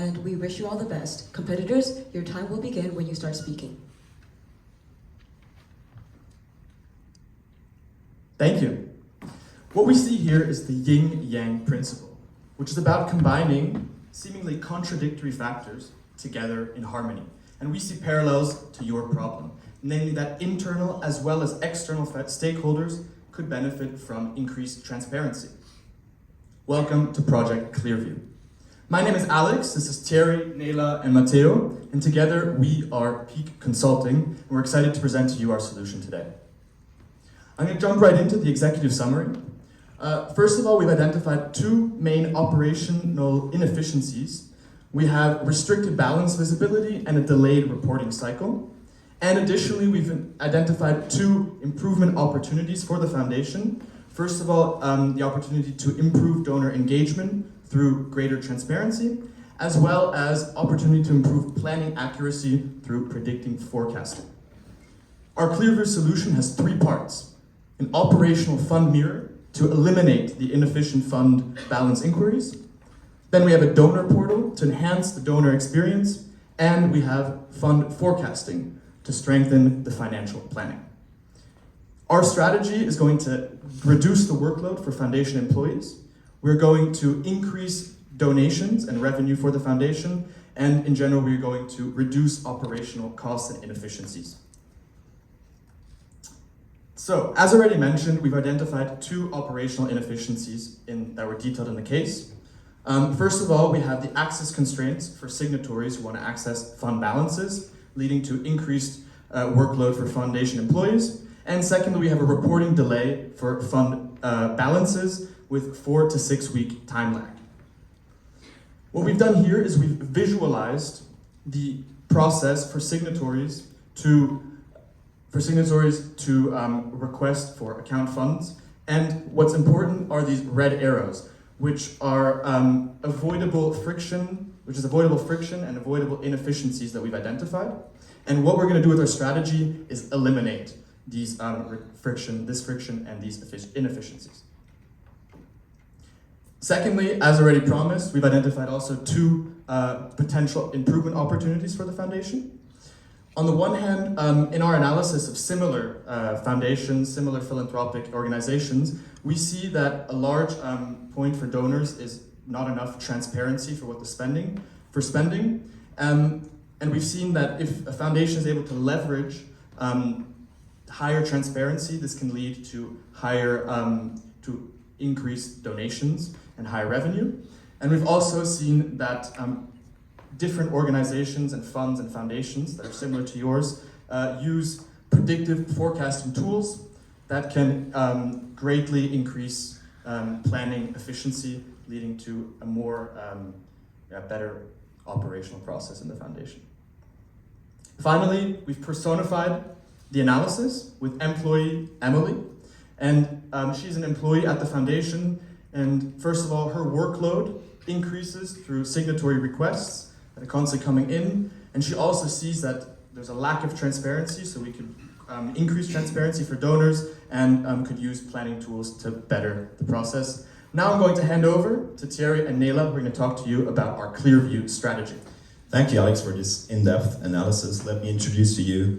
and we wish you all the best. Competitors, your time will begin when you start speaking. Thank you. What we see here is the yin-yang principle, which is about combining seemingly contradictory factors together in harmony. And we see parallels to your problem, namely that internal as well as external stakeholders could benefit from increased transparency. Welcome to Project Clearview. My name is Alex, this is Thierry, Nela, and Matteo, and together we are Peak Consulting, and we're excited to present to you our solution today. I'm going to jump right into the executive summary. First of all, we've identified two main operational inefficiencies. We have restricted balance visibility and a delayed reporting cycle. And additionally, we've identified two improvement opportunities for the foundation. First of all, the opportunity to improve donor engagement through greater transparency, as well as opportunity to improve planning accuracy through predicting forecasting. Our Clearview solution has three parts: an operational fund mirror to eliminate the inefficient fund balance inquiries. Then we have a donor portal to enhance the donor experience, and we have fund forecasting to strengthen the financial planning. Our strategy is going to reduce the workload for foundation employees. We're going to increase donations and revenue for the foundation, and in general, we're going to reduce operational costs and inefficiencies. So, as already mentioned, we've identified two operational inefficiencies that were detailed in the case. First of all, we have the access constraints for signatories who want to access fund balances, leading to increased workload for foundation employees. And secondly, we have a reporting delay for fund balances with 4 to 6 week time lag. What we've done here is we've visualized the process for signatories to request for account funds. And what's important are these red arrows, which are avoidable friction and avoidable inefficiencies that we've identified. And what we're going to do with our strategy is eliminate these friction and these inefficiencies. Secondly, as already promised, we've identified also two potential improvement opportunities for the foundation. On the one hand, in our analysis of similar foundations, similar philanthropic organizations, we see that a large point for donors is not enough transparency for spending. And we've seen that if a foundation is able to leverage higher transparency, this can lead to to increased donations and higher revenue. And we've also seen that different organizations and funds and foundations that are similar to yours use predictive forecasting tools that can greatly increase planning efficiency, leading to a better operational process in the foundation. Finally, we've personified the analysis with employee Emily, and she's an employee at the foundation. And first of all, her workload increases through signatory requests that are constantly coming in, and she also sees that there's a lack of transparency, so we could increase transparency for donors and could use planning tools to better the process. Now I'm going to hand over to Thierry and Nela, who are going to talk to you about our Clearview strategy. Thank you, Alex, for this in-depth analysis. Let me introduce to you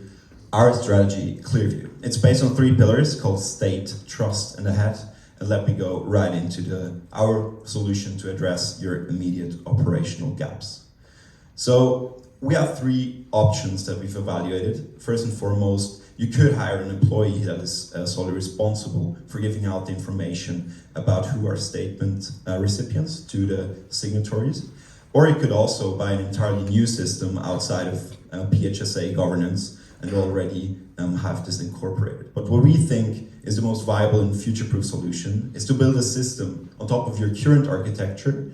our strategy, Clearview. It's based on 3 pillars called state, trust, and ahead. And let me go right into our solution to address your immediate operational gaps. So we have 3 options that we've evaluated. First and foremost, you could hire an employee that is solely responsible for giving out the information about who are statement recipients to the signatories. Or you could also buy an entirely new system outside of PHSA governance and already have this incorporated. But what we think is the most viable and future-proof solution is to build a system on top of your current architecture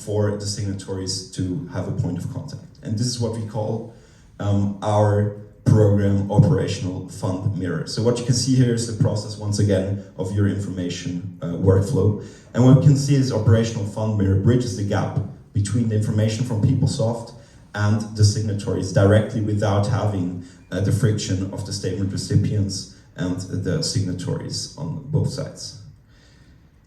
for the signatories to have a point of contact. And this is what we call our program operational fund mirror. So what you can see here is the process, once again, of your information workflow. And what we can see is operational fund mirror bridges the gap between the information from PeopleSoft and the signatories directly without having the friction of the statement recipients and the signatories on both sides.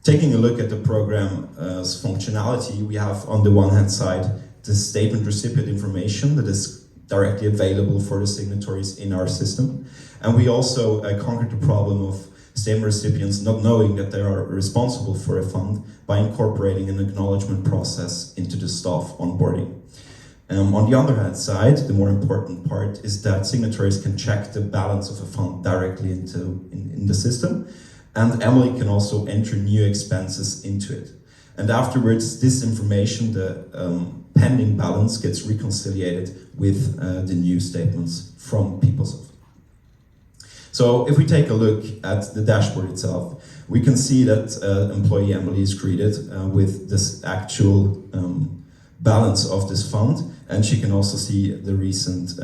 Taking a look at the program's functionality, we have on the one hand side the statement recipient information that is directly available for the signatories in our system. And we also conquered the problem of statement recipients not knowing that they are responsible for a fund by incorporating an acknowledgement process into the staff onboarding. On the other hand side, the more important part is that signatories can check the balance of a fund directly in the system, and Emily can also enter new expenses into it. And afterwards, this information, the pending balance, gets reconciliated with the new statements from PeopleSoft. So if we take a look at the dashboard itself, we can see that employee Emily is greeted with this actual balance of this fund, and she can also see the recent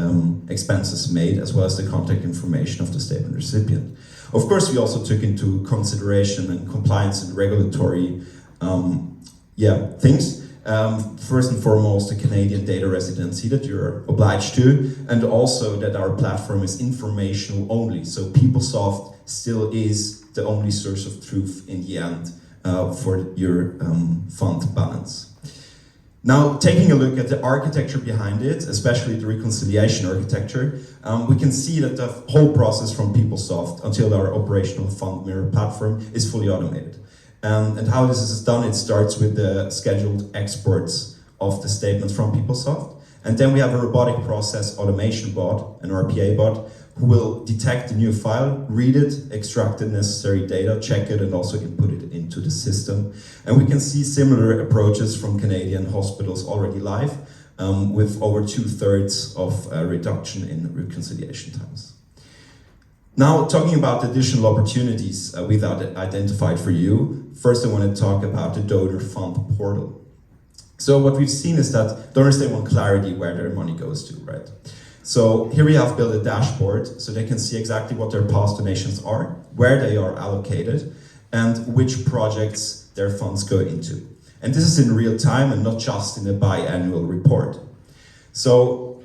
expenses made as well as the contact information of the statement recipient. Of course, we also took into consideration and compliance and regulatory things. First and foremost, the Canadian data residency that you're obliged to, and also that our platform is informational only. So PeopleSoft still is the only source of truth in the end for your fund balance. Now, taking a look at the architecture behind it, especially the reconciliation architecture, we can see that the whole process from PeopleSoft until our operational fund mirror platform is fully automated. And how this is done, it starts with the scheduled exports of the statements from PeopleSoft. And then we have a robotic process automation bot, an RPA bot, who will detect the new file, read it, extract the necessary data, check it, and also input it into the system. And we can see similar approaches from Canadian hospitals already live, with over 2/3 of reduction in reconciliation times. Now, talking about additional opportunities we've identified for you, first I want to talk about the donor fund portal. So what we've seen is that donors, they want clarity where their money goes to, right? So here we have built a dashboard so they can see exactly what their past donations are, where they are allocated, and which projects their funds go into. And this is in real time and not just in a biannual report. So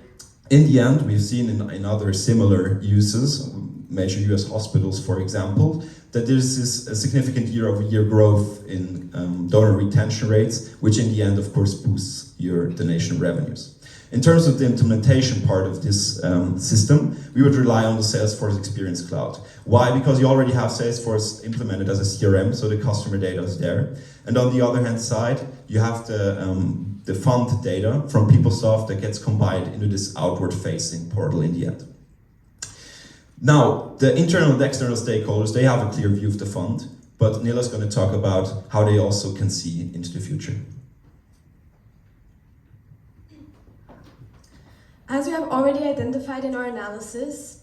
in the end, we've seen in other similar uses, major US hospitals, for example, that there's this significant year-over-year growth in donor retention rates, which in the end, of course, boosts your donation revenues. In terms of the implementation part of this system, we would rely on the Salesforce Experience Cloud. Why? Because you already have Salesforce implemented as a CRM, so the customer data is there. And on the other hand side, you have the fund data from PeopleSoft that gets combined into this outward-facing portal in the end. Now, the internal and external stakeholders, they have a clear view of the fund, but Nila's going to talk about how they also can see into the future. As we have already identified in our analysis,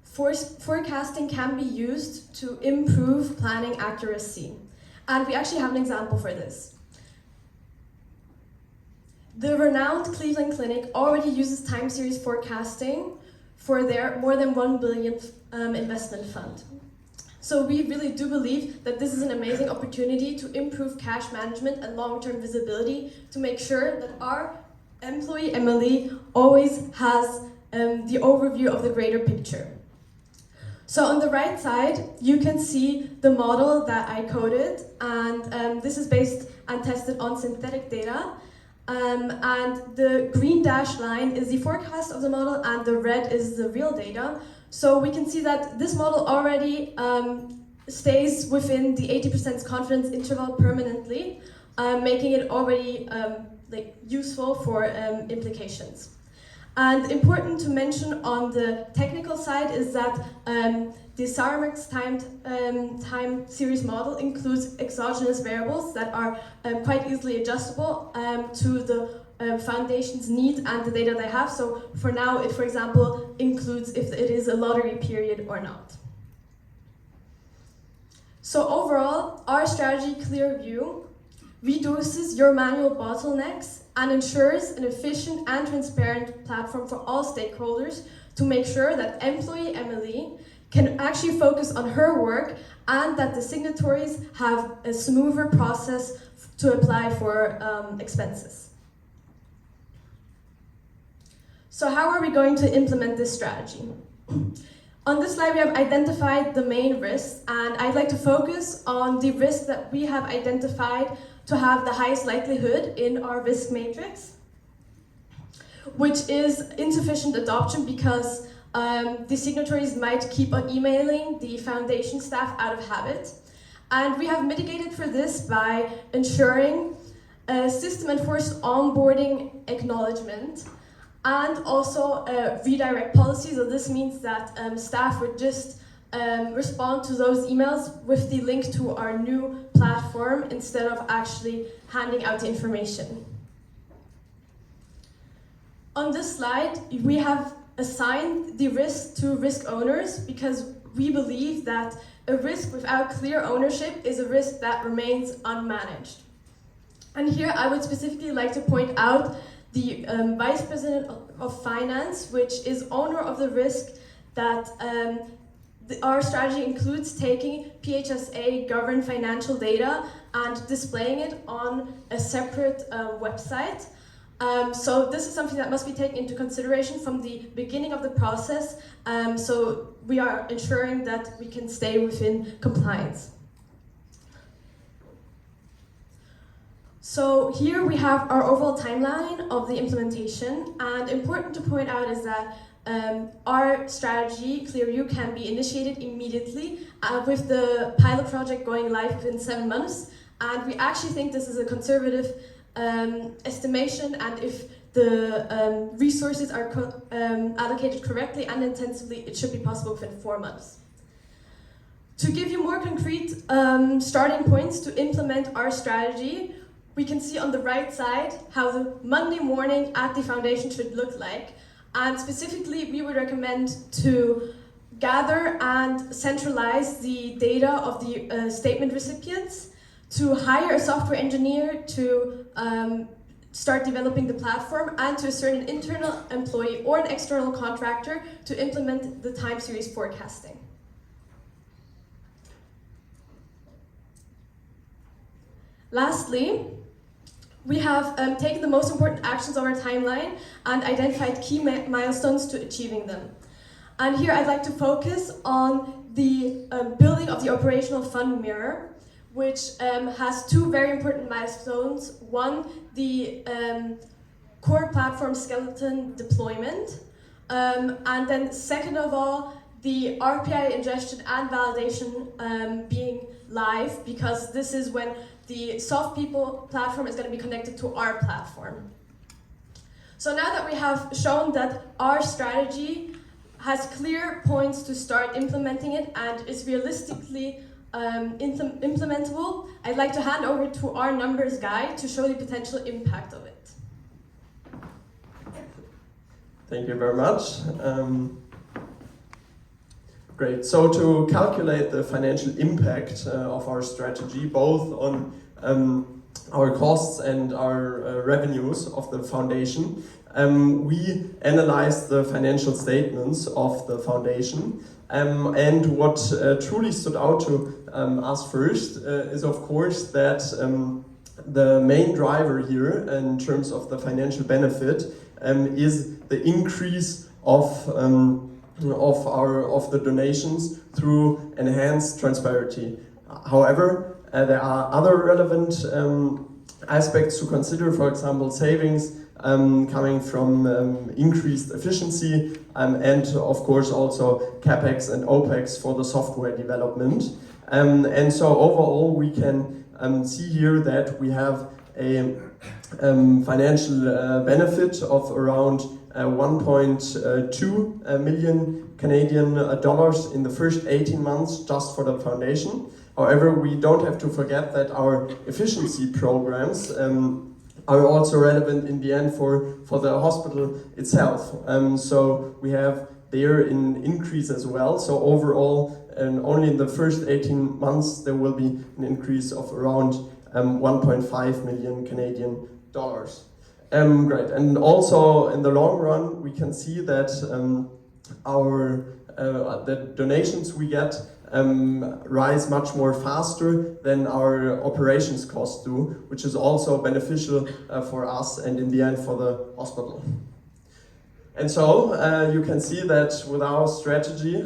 forecasting can be used to improve planning accuracy. And we actually have an example for this. The renowned Cleveland Clinic already uses time series forecasting for their more than $1 billion investment fund. So we really do believe that this is an amazing opportunity to improve cash management and long-term visibility to make sure that our employee Emily always has the overview of the greater picture. So on the right side, you can see the model that I coded, and this is based and tested on synthetic data. And the green dashed line is the forecast of the model, and the red is the real data. So we can see that this model already stays within the 80% confidence interval permanently, making it already useful for implications. And important to mention on the technical side is that the Sarmax time series model includes exogenous variables that are quite easily adjustable to the foundation's need and the data they have. So for now, it, for example, includes if it is a lottery period or not. So overall, our strategy Clearview reduces your manual bottlenecks and ensures an efficient and transparent platform for all stakeholders to make sure that employee Emily can actually focus on her work and that the signatories have a smoother process to apply for expenses. So how are we going to implement this strategy? On this slide, we have identified the main risks, and I'd like to focus on the risks that we have identified to have the highest likelihood in our risk matrix. which is insufficient adoption because the signatories might keep on emailing the foundation staff out of habit. And we have mitigated for this by ensuring system-enforced onboarding acknowledgement and also redirect policy. So this means that staff would just respond to those emails with the link to our new platform instead of actually handing out the information. On this slide, we have assigned the risk to risk owners because we believe that a risk without clear ownership is a risk that remains unmanaged. And here I would specifically like to point out the Vice President of Finance, which is owner of the risk that our strategy includes taking PHSA governed financial data and displaying it on a separate website. So this is something that must be taken into consideration from the beginning of the process. So we are ensuring that we can stay within compliance. So here we have our overall timeline of the implementation, and important to point out is that our strategy, ClearView, can be initiated immediately with the pilot project going live within 7 months, and we actually think this is a conservative estimation, and if the resources are allocated correctly and intensively, it should be possible within 4 months. To give you more concrete starting points to implement our strategy, we can see on the right side how the Monday morning at the foundation should look like. And specifically, we would recommend to gather and centralize the data of the statement recipients, to hire a software engineer to start developing the platform, and to assign an internal employee or an external contractor to implement the time series forecasting. Lastly, we have taken the most important actions of our timeline and identified key milestones to achieving them. And here I'd like to focus on the building of the operational fund mirror, which has 2 very important milestones. One, the core platform skeleton deployment, and then second of all, the RPI ingestion and validation being live, because this is when the Soft People platform is going to be connected to our platform. So now that we have shown that our strategy has clear points to start implementing it and is realistically implementable, I'd like to hand over to our numbers guy to show the potential impact of it. Thank you very much. Great. So to calculate the financial impact of our strategy, both on our costs and our revenues of the foundation, we analyzed the financial statements of the foundation. And what truly stood out to us first is, of course, that the main driver here in terms of the financial benefit is the increase of the donations through enhanced transparency. However, there are other relevant aspects to consider, for example, savings coming from increased efficiency and of course also CapEx and OpEx for the software development. And so overall we can see here that we have a financial benefit of around 1.2 million Canadian dollars in the first 18 months just for the foundation. However, we don't have to forget that our efficiency programs are also relevant in the end for the hospital itself. So we have there an increase as well. So overall, and only in the first 18 months, there will be an increase of around 1.5 million Canadian dollars. Great. And also in the long run, we can see that the donations we get rise much more faster than our operations costs do, which is also beneficial for us and in the end for the hospital. And so you can see that with our strategy,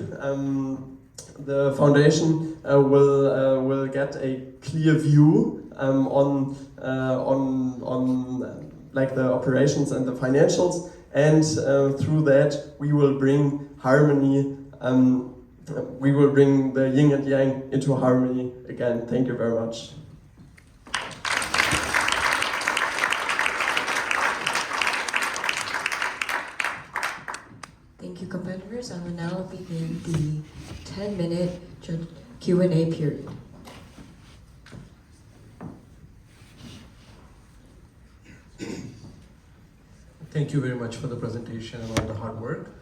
the foundation will get a clear view on like the operations and the financials, and through that we will bring harmony. We will bring the yin and yang into harmony again. Thank you very much. Thank you, competitors. I will now begin the 10-minute Q&A period. Thank you very much for the presentation and all the hard work.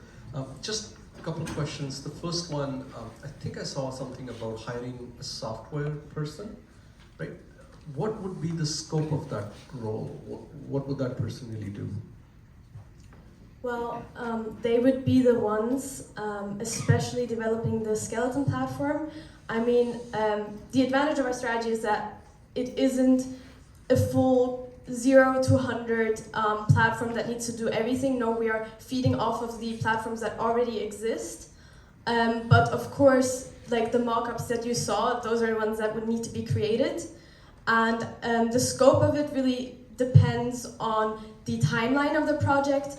Just a couple of questions. The first one, I think I saw something about hiring a software person, right? What would be the scope of that role? What would that person really do? Well, they would be the ones, especially developing the skeleton platform. I mean, the advantage of our strategy is that it isn't a full 0 to 100 platform that needs to do everything. No, we are feeding off of the platforms that already exist. But of course, like the mock-ups that you saw, those are the ones that would need to be created. And the scope of it really depends on the timeline of the project.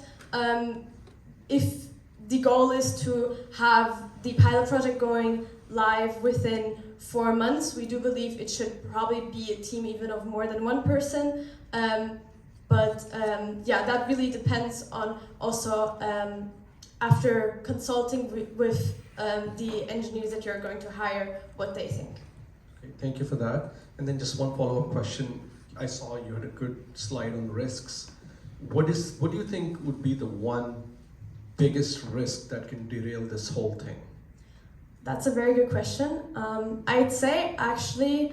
If the goal is to have the pilot project going live within 4 months, we do believe it should probably be a team even of more than one person. Yeah, that really depends on also after consulting with the engineers that you're going to hire, what they think. Okay, thank you for that. And then just one follow-up question. I saw you had a good slide on risks. What do you think would be the one biggest risk that can derail this whole thing? That's a very good question. I'd say actually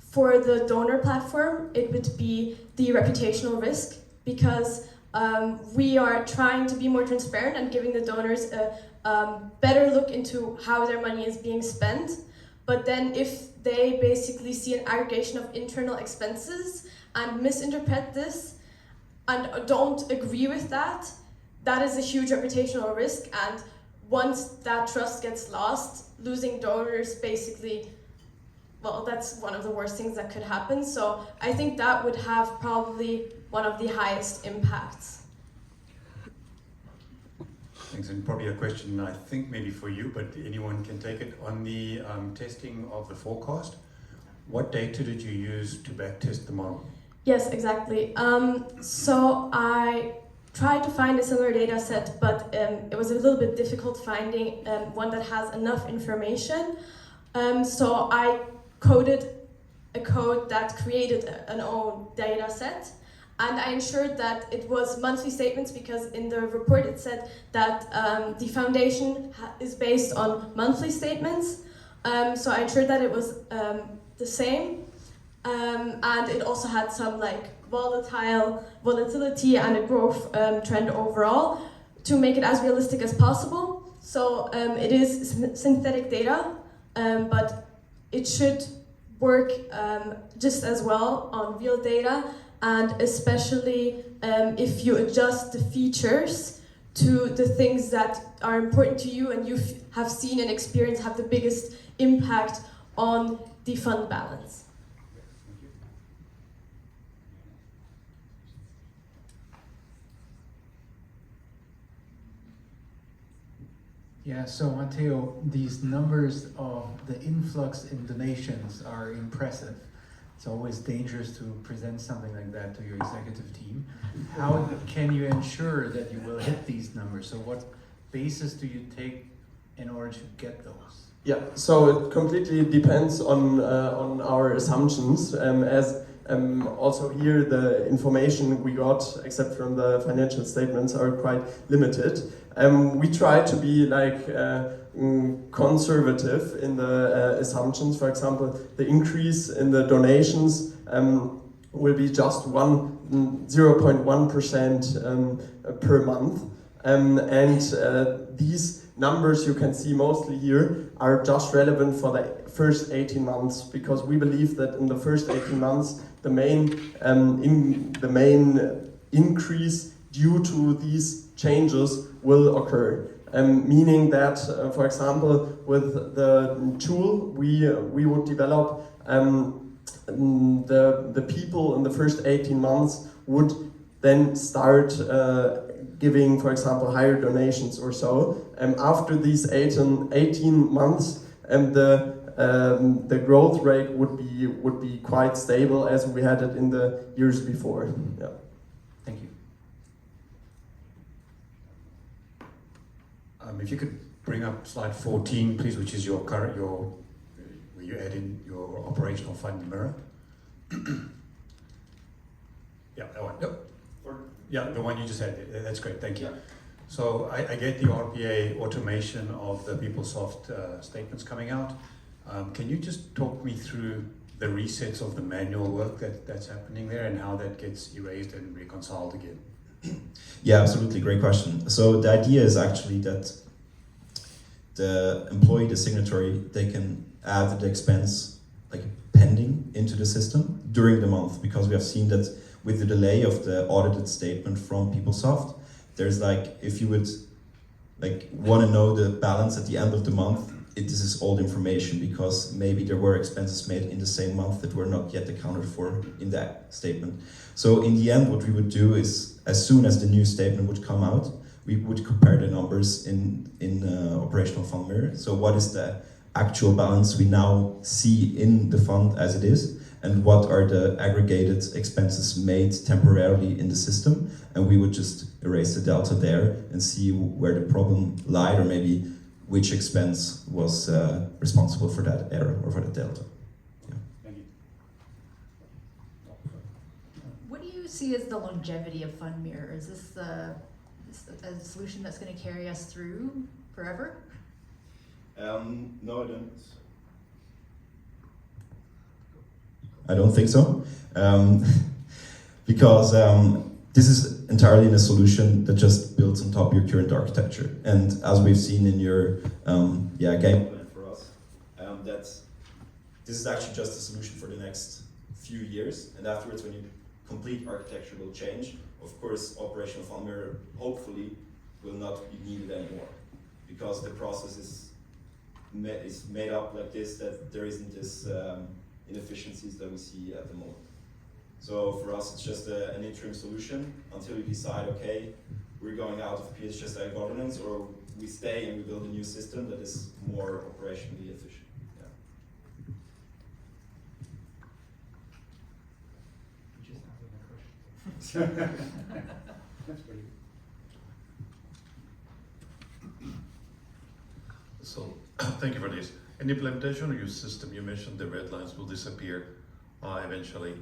for the donor platform, it would be the reputational risk, because we are trying to be more transparent and giving the donors a better look into how their money is being spent. But then if they basically see an aggregation of internal expenses and misinterpret this and don't agree with that, that is a huge reputational risk. And once that trust gets lost, losing donors basically, well, that's one of the worst things that could happen. So I think that would have probably one of the highest impacts. Thanks, and probably a question I think maybe for you, but anyone can take it. On the testing of the forecast, what data did you use to backtest the model? Yes, exactly. So I tried to find a similar data set, but it was a little bit difficult finding one that has enough information. So I coded a code that created an own data set, and I ensured that it was monthly statements, because in the report it said that the foundation is based on monthly statements. So I ensured that it was the same, and it also had some like volatility and a growth trend overall to make it as realistic as possible. So it is synthetic data, but it should work just as well on real data, and especially if you adjust the features to the things that are important to you and you have seen and experienced have the biggest impact on the fund balance. Yeah, so Matteo, these numbers of the influx in donations are impressive. It's always dangerous to present something like that to your executive team. How can you ensure that you will hit these numbers? So what basis do you take in order to get those? Yeah, so it completely depends on our assumptions. Also here, the information we got, except from the financial statements, are quite limited. We try to be like conservative in the assumptions. For example, the increase in the donations will be just 0.1% per month. These numbers you can see mostly here are just relevant for the first 18 months, because we believe that in the first 18 months the main increase due to these changes will occur. Meaning that, for example, with the tool we would develop, the people in the first 18 months then start giving, for example, higher donations or so. After these 18 months, the growth rate would be quite stable as we had it in the years before. Yeah. Thank you. If you could bring up slide 14, please, which is your current, where you add in your operational fund mirror. Yeah, that one. Yep. Yeah, the one you just had. That's great. Thank you. So I get the RPA automation of the PeopleSoft statements coming out. Can you just talk me through the resets of the manual work that's happening there and how that gets erased and reconciled again? Yeah, absolutely. Great question. So the idea is actually that the employee, the signatory, they can add the expense like pending into the system during the month, because we have seen that with the delay of the audited statement from PeopleSoft, there's like, if you would like want to know the balance at the end of the month, this is old information, because maybe there were expenses made in the same month that were not yet accounted for in that statement. So in the end, what we would do is, as soon as the new statement would come out, we would compare the numbers in operational fund mirror. So what is the actual balance we now see in the fund as it is, and what are the aggregated expenses made temporarily in the system, and we would just erase the delta there and see where the problem lied, or maybe which expense was responsible for that error or for the delta. Yeah. Thank you. What do you see as the longevity of Fund Mirror? Is this a solution that's going to carry us through forever? No, I don't think so, because this is entirely in a solution that just builds on top of your current architecture. And as we've seen in your game plan for us, this is actually just a solution for the next few years. And afterwards, when you complete architecture will change, of course, operational fund mirror hopefully will not be needed anymore, because the process is made up like this, that there isn't this inefficiencies that we see at the moment. So for us, it's just an interim solution until we decide, okay, we're going out of PHSI governance, or we stay and we build a new system that is more operationally efficient. Yeah. That's pretty good. So, thank you for this. In the implementation of your system, you mentioned the red lines will disappear eventually.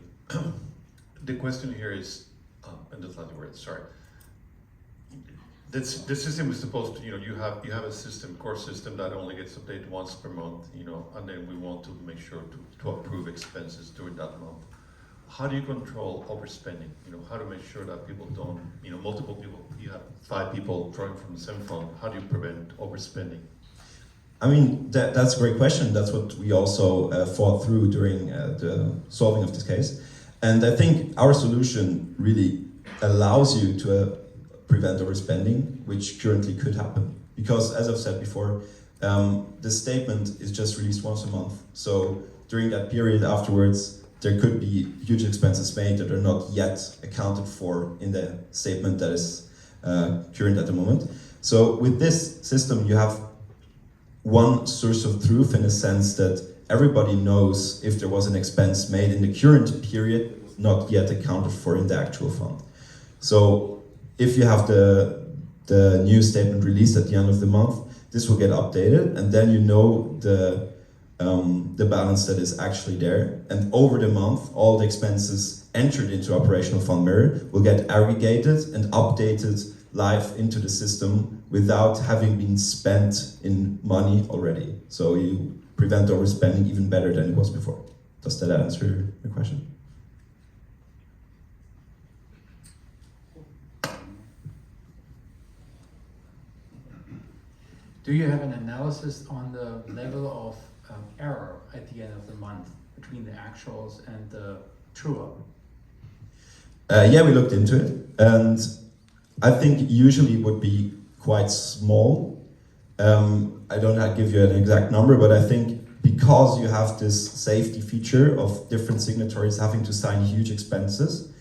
The question here is, and that's not the word, sorry. The system is supposed to, you have a system, core system that only gets updated once per month, and then we want to make sure to approve expenses during that month. How do you control overspending? How to make sure that people don't, multiple people, you have 5 people drawing from the same fund. How do you prevent overspending? I mean, that's a great question. That's what we also fought through during the solving of this case. And I think our solution really allows you to prevent overspending, which currently could happen. Because as I've said before, the statement is just released once a month. So during that period afterwards, there could be huge expenses made that are not yet accounted for in the statement that is current at the moment. So with this system, you have one source of truth, in a sense that everybody knows if there was an expense made in the current period that was not yet accounted for in the actual fund. So if you have the new statement released at the end of the month, this will get updated, and then you know the balance that is actually there. And over the month, all the expenses entered into operational fund mirror will get aggregated and updated live into the system without having been spent in money already. So you prevent overspending even better than it was before. Does that answer your question? Do you have an analysis on the level of error at the end of the month between the actuals and the true-up? Yeah, we looked into it, and I think usually it would be quite small. I don't give you an exact number, but I think because you have this safety feature of different signatories having to sign huge expenses,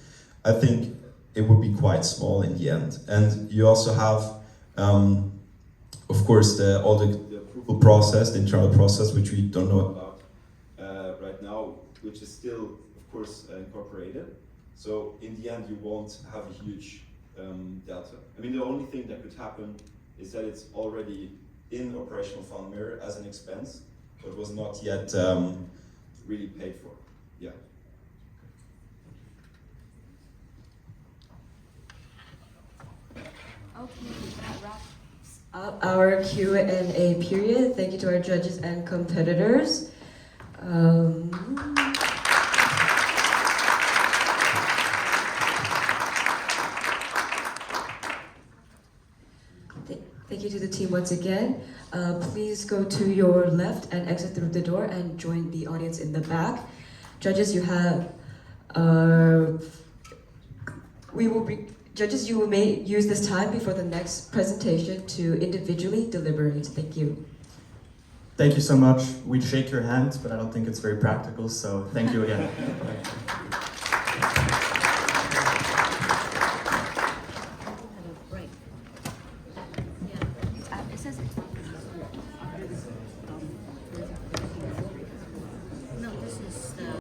I think it would be quite small in the end. And you also have, of course, all the approval process, the internal process, which we don't know about right now, which is still, of course, incorporated. So in the end, you won't have a huge delta. I mean, the only thing that could happen is that it's already in operational fund mirror as an expense, but was not yet really paid for. Yeah. Okay, that wraps up our Q&A period. Thank you to our judges and competitors. Thank you to the team once again. Please go to your left and exit through the door and join the audience in the back. Judges, you may use this time before the next presentation to individually deliberate. Thank you. Thank you so much. We'd shake your hand, but I don't think it's very practical, so thank you again.